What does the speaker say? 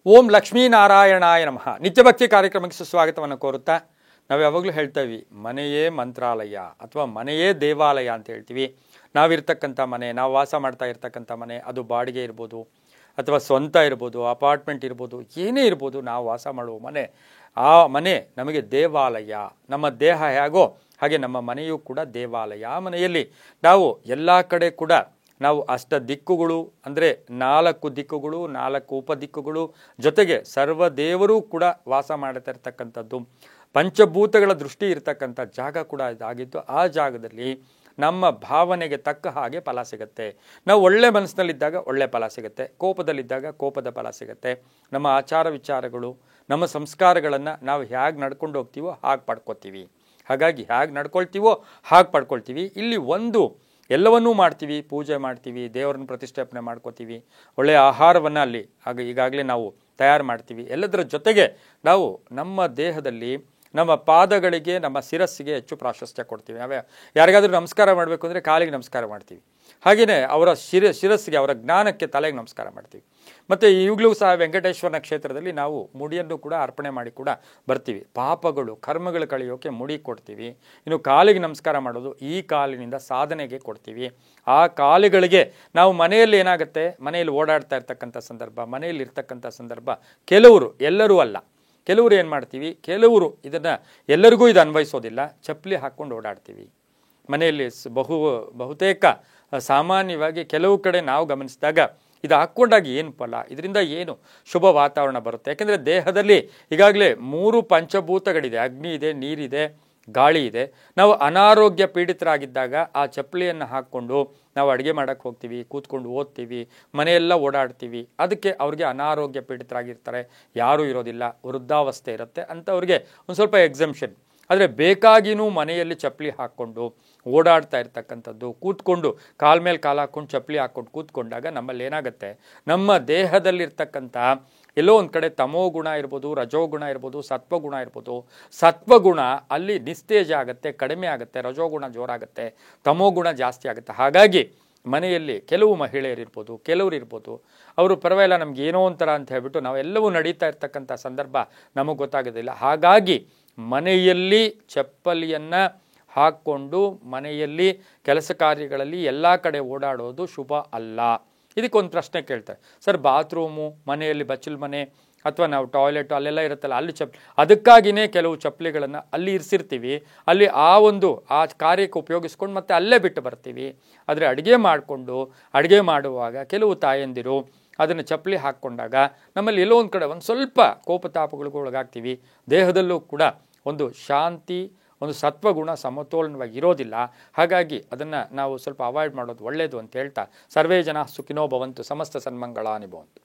ಓಂ ಲಕ್ಷ್ಮೀನಾರಾಯಣಾಯ ನಮಃ. ನಿತ್ಯಭಕ್ತಿ ಕಾರ್ಯಕ್ರಮಕ್ಕೆ ಸುಸ್ವಾಗತವನ್ನು ಕೋರುತ್ತಾ ನಾವು ಯಾವಾಗಲೂ ಹೇಳ್ತೀವಿ, ಮನೆಯೇ ಮಂತ್ರಾಲಯ ಅಥವಾ ಮನೆಯೇ ದೇವಾಲಯ ಅಂತ ಹೇಳ್ತೀವಿ. ನಾವಿರ್ತಕ್ಕಂಥ ಮನೆ, ನಾವು ವಾಸ ಮಾಡ್ತಾ ಇರ್ತಕ್ಕಂಥ ಮನೆ, ಅದು ಬಾಡಿಗೆ ಇರ್ಬೋದು ಅಥವಾ ಸ್ವಂತ ಇರ್ಬೋದು, ಅಪಾರ್ಟ್ಮೆಂಟ್ ಇರ್ಬೋದು, ಏನೇ ಇರ್ಬೋದು, ನಾವು ವಾಸ ಮಾಡುವ ಮನೆ, ಆ ಮನೆ ನಮಗೆ ದೇವಾಲಯ. ನಮ್ಮ ದೇಹ ಹೇಗೋ ಹಾಗೆ ನಮ್ಮ ಮನೆಯೂ ಕೂಡ ದೇವಾಲಯ. ಆ ಮನೆಯಲ್ಲಿ ನಾವು ಎಲ್ಲ ಕಡೆ ಕೂಡ ನಾವು ಅಷ್ಟ ದಿಕ್ಕುಗಳು ಅಂದರೆ 4 ದಿಕ್ಕುಗಳು, 4 ಉಪದಿಕ್ಕುಗಳು, ಜೊತೆಗೆ ಸರ್ವ ದೇವರೂ ಕೂಡ ವಾಸ ಮಾಡ್ತಾ ಇರ್ತಕ್ಕಂಥದ್ದು, ಪಂಚಭೂತಗಳ ದೃಷ್ಟಿ ಇರ್ತಕ್ಕಂಥ ಜಾಗ ಕೂಡ ಇದಾಗಿದ್ದು, ಆ ಜಾಗದಲ್ಲಿ ನಮ್ಮ ಭಾವನೆಗೆ ತಕ್ಕ ಹಾಗೆ ಫಲ ಸಿಗುತ್ತೆ. ನಾವು ಒಳ್ಳೆ ಮನಸ್ಸಿನಲ್ಲಿದ್ದಾಗ ಒಳ್ಳೆ ಫಲ ಸಿಗುತ್ತೆ, ಕೋಪದಲ್ಲಿದ್ದಾಗ ಕೋಪದ ಫಲ ಸಿಗುತ್ತೆ. ನಮ್ಮ ಆಚಾರ ವಿಚಾರಗಳು, ನಮ್ಮ ಸಂಸ್ಕಾರಗಳನ್ನು ನಾವು ಹೇಗೆ ನಡ್ಕೊಂಡು ಹೋಗ್ತೀವೋ ಹಾಗೆ ಪಡ್ಕೊತೀವಿ. ಹಾಗಾಗಿ ಹೇಗೆ ನಡ್ಕೊಳ್ತೀವೋ ಹಾಗೆ ಪಡ್ಕೊಳ್ತೀವಿ. ಇಲ್ಲಿ ಒಂದು ಎಲ್ಲವನ್ನೂ ಮಾಡ್ತೀವಿ, ಪೂಜೆ ಮಾಡ್ತೀವಿ, ದೇವರನ್ನು ಪ್ರತಿಷ್ಠಾಪನೆ ಮಾಡ್ಕೋತೀವಿ, ಒಳ್ಳೆಯ ಆಹಾರವನ್ನು ಅಲ್ಲಿ ಈಗಾಗಲೇ ನಾವು ತಯಾರು ಮಾಡ್ತೀವಿ. ಎಲ್ಲದರ ಜೊತೆಗೆ ನಾವು ನಮ್ಮ ದೇಹದಲ್ಲಿ ನಮ್ಮ ಪಾದಗಳಿಗೆ, ನಮ್ಮ ಶಿರಸ್ಸಿಗೆ ಹೆಚ್ಚು ಪ್ರಾಶಸ್ತ್ಯ ಕೊಡ್ತೀವಿ. ಯಾರಿಗಾದ್ರೂ ನಮಸ್ಕಾರ ಮಾಡಬೇಕು ಅಂದರೆ ಕಾಲಿಗೆ ನಮಸ್ಕಾರ ಮಾಡ್ತೀವಿ. ಹಾಗೆಯೇ ಅವರ ಶಿರಸ್ಸಿಗೆ, ಅವರ ಜ್ಞಾನಕ್ಕೆ ತಲೆಗೆ ನಮಸ್ಕಾರ ಮಾಡ್ತೀವಿ. ಮತ್ತು ಈಗಲೂ ಸಹ ವೆಂಕಟೇಶ್ವರನ ಕ್ಷೇತ್ರದಲ್ಲಿ ನಾವು ಮುಡಿಯನ್ನು ಕೂಡ ಅರ್ಪಣೆ ಮಾಡಿ ಕೂಡ ಬರ್ತೀವಿ. ಪಾಪಗಳು, ಕರ್ಮಗಳು ಕಳೆಯೋಕೆ ಮುಡಿ ಕೊಡ್ತೀವಿ. ಇನ್ನು ಕಾಲಿಗೆ ನಮಸ್ಕಾರ ಮಾಡೋದು, ಈ ಕಾಲಿನಿಂದ ಸಾಧನೆಗೆ ಕೊಡ್ತೀವಿ. ಆ ಕಾಲುಗಳಿಗೆ ನಾವು ಮನೆಯಲ್ಲಿ ಏನಾಗುತ್ತೆ, ಮನೆಯಲ್ಲಿ ಓಡಾಡ್ತಾ ಇರ್ತಕ್ಕಂಥ ಸಂದರ್ಭ, ಮನೆಯಲ್ಲಿ ಇರ್ತಕ್ಕಂಥ ಸಂದರ್ಭ, ಕೆಲವರು, ಎಲ್ಲರೂ ಅಲ್ಲ, ಕೆಲವರು ಏನು ಮಾಡ್ತೀವಿ, ಕೆಲವರು ಇದನ್ನು ಎಲ್ಲರಿಗೂ ಇದು ಅನ್ವಯಿಸೋದಿಲ್ಲ, ಚಪ್ಪಲಿ ಹಾಕ್ಕೊಂಡು ಓಡಾಡ್ತೀವಿ ಮನೆಯಲ್ಲಿ. ಬಹುತೇಕ ಸಾಮಾನ್ಯವಾಗಿ ಕೆಲವು ಕಡೆ ನಾವು ಗಮನಿಸಿದಾಗ ಇದು ಹಾಕ್ಕೊಂಡಾಗ ಏನು ಫಲ, ಇದರಿಂದ ಏನು ಶುಭ ವಾತಾವರಣ ಬರುತ್ತೆ? ಯಾಕೆಂದರೆ ದೇಹದಲ್ಲಿ ಈಗಾಗಲೇ 3 ಪಂಚಭೂತಗಳಿದೆ, ಅಗ್ನಿ ಇದೆ, ನೀರಿದೆ, ಗಾಳಿ ಇದೆ. ನಾವು ಅನಾರೋಗ್ಯ ಪೀಡಿತರಾಗಿದ್ದಾಗ ಆ ಚಪ್ಪಲಿಯನ್ನು ಹಾಕ್ಕೊಂಡು ನಾವು ಅಡುಗೆ ಮಾಡೋಕ್ಕೆ ಹೋಗ್ತೀವಿ, ಕೂತ್ಕೊಂಡು ಓದ್ತೀವಿ, ಮನೆಯೆಲ್ಲ ಓಡಾಡ್ತೀವಿ. ಅದಕ್ಕೆ ಅವ್ರಿಗೆ ಅನಾರೋಗ್ಯ ಪೀಡಿತರಾಗಿರ್ತಾರೆ, ಯಾರೂ ಇರೋದಿಲ್ಲ, ವೃದ್ಧಾವಸ್ಥೆ ಇರುತ್ತೆ ಅಂಥವ್ರಿಗೆ ಒಂದು ಸ್ವಲ್ಪ ಎಕ್ಸಂಪ್ಷನ್. ಆದರೆ ಬೇಕಾಗಿಯೂ ಮನೆಯಲ್ಲಿ ಚಪ್ಪಲಿ ಹಾಕ್ಕೊಂಡು ಓಡಾಡ್ತಾ ಇರ್ತಕ್ಕಂಥದ್ದು, ಕೂತ್ಕೊಂಡು ಕಾಲ ಮೇಲೆ ಕಾಲು ಹಾಕ್ಕೊಂಡು ಚಪ್ಪಲಿ ಹಾಕ್ಕೊಂಡು ಕೂತ್ಕೊಂಡಾಗ ನಮ್ಮಲ್ಲಿ ಏನಾಗುತ್ತೆ, ನಮ್ಮ ದೇಹದಲ್ಲಿರ್ತಕ್ಕಂಥ ಎಲ್ಲೋ ಒಂದು ಕಡೆ ತಮೋಗುಣ ಇರ್ಬೋದು, ರಜೋಗುಣ ಇರ್ಬೋದು, ಸತ್ವಗುಣ ಇರ್ಬೋದು. ಸತ್ವಗುಣ ಅಲ್ಲಿ ನಿಸ್ತೇಜ ಆಗುತ್ತೆ, ಕಡಿಮೆ ಆಗುತ್ತೆ, ರಜೋಗುಣ ಜೋರಾಗುತ್ತೆ, ತಮೋಗುಣ ಜಾಸ್ತಿ ಆಗುತ್ತೆ. ಹಾಗಾಗಿ ಮನೆಯಲ್ಲಿ ಕೆಲವು ಮಹಿಳೆಯರಿರ್ಬೋದು, ಕೆಲವರು ಇರ್ಬೋದು, ಅವರು ಪರವಾಗಿಲ್ಲ, ನಮ್ಗೆ ಏನೋ ಒಂಥರ ಅಂತ ಹೇಳ್ಬಿಟ್ಟು ನಾವೆಲ್ಲವೂ ನಡೀತಾ ಇರ್ತಕ್ಕಂಥ ಸಂದರ್ಭ ನಮಗೆ ಗೊತ್ತಾಗೋದಿಲ್ಲ. ಹಾಗಾಗಿ ಮನೆಯಲ್ಲಿ ಚಪ್ಪಲಿಯನ್ನು ಹಾಕ್ಕೊಂಡು ಮನೆಯಲ್ಲಿ ಕೆಲಸ ಕಾರ್ಯಗಳಲ್ಲಿ ಎಲ್ಲ ಕಡೆ ಓಡಾಡೋದು ಶುಭ ಅಲ್ಲ. ಇದಕ್ಕೊಂದು ಪ್ರಶ್ನೆ ಕೇಳ್ತಾರೆ, ಸರ್ ಬಾತ್ರೂಮು, ಮನೆಯಲ್ಲಿ ಬಚ್ಚಲು ಮನೆ ಅಥವಾ ನಾವು ಟಾಯ್ಲೆಟು ಅಲ್ಲೆಲ್ಲ ಇರುತ್ತಲ್ಲ, ಅಲ್ಲಿ ಅದಕ್ಕಾಗಿಯೇ ಕೆಲವು ಚಪ್ಪಲಿಗಳನ್ನು ಅಲ್ಲಿ ಇರಿಸಿರ್ತೀವಿ, ಅಲ್ಲಿ ಆ ಕಾರ್ಯಕ್ಕೆ ಉಪಯೋಗಿಸ್ಕೊಂಡು ಮತ್ತೆ ಅಲ್ಲೇ ಬಿಟ್ಟು ಬರ್ತೀವಿ. ಆದರೆ ಅಡುಗೆ ಮಾಡುವಾಗ ಕೆಲವು ತಾಯಂದಿರು ಅದನ್ನು ಚಪ್ಪಲಿ ಹಾಕ್ಕೊಂಡಾಗ ನಮ್ಮಲ್ಲಿ ಎಲ್ಲೋ ಒಂದು ಕಡೆ ಒಂದು ಸ್ವಲ್ಪ ಕೋಪತಾಪಗಳಿಗೂ ಒಳಗಾಗ್ತೀವಿ. ದೇಹದಲ್ಲೂ ಕೂಡ ಒಂದು ಶಾಂತಿ, ಒಂದು ಸತ್ವಗುಣ ಸಮತೋಲನವಾಗಿ ಇರೋದಿಲ್ಲ. ಹಾಗಾಗಿ ಅದನ್ನು ನಾವು ಸ್ವಲ್ಪ ಅವಾಯ್ಡ್ ಮಾಡೋದು ಒಳ್ಳೆಯದು ಅಂತ ಹೇಳ್ತಾ, ಸರ್ವೇ ಜನ ಸುಖಿನೋ ಭವಂತು, ಸಮಸ್ತ ಸನ್ಮಂಗಳಾನಿ ಭವಂತು.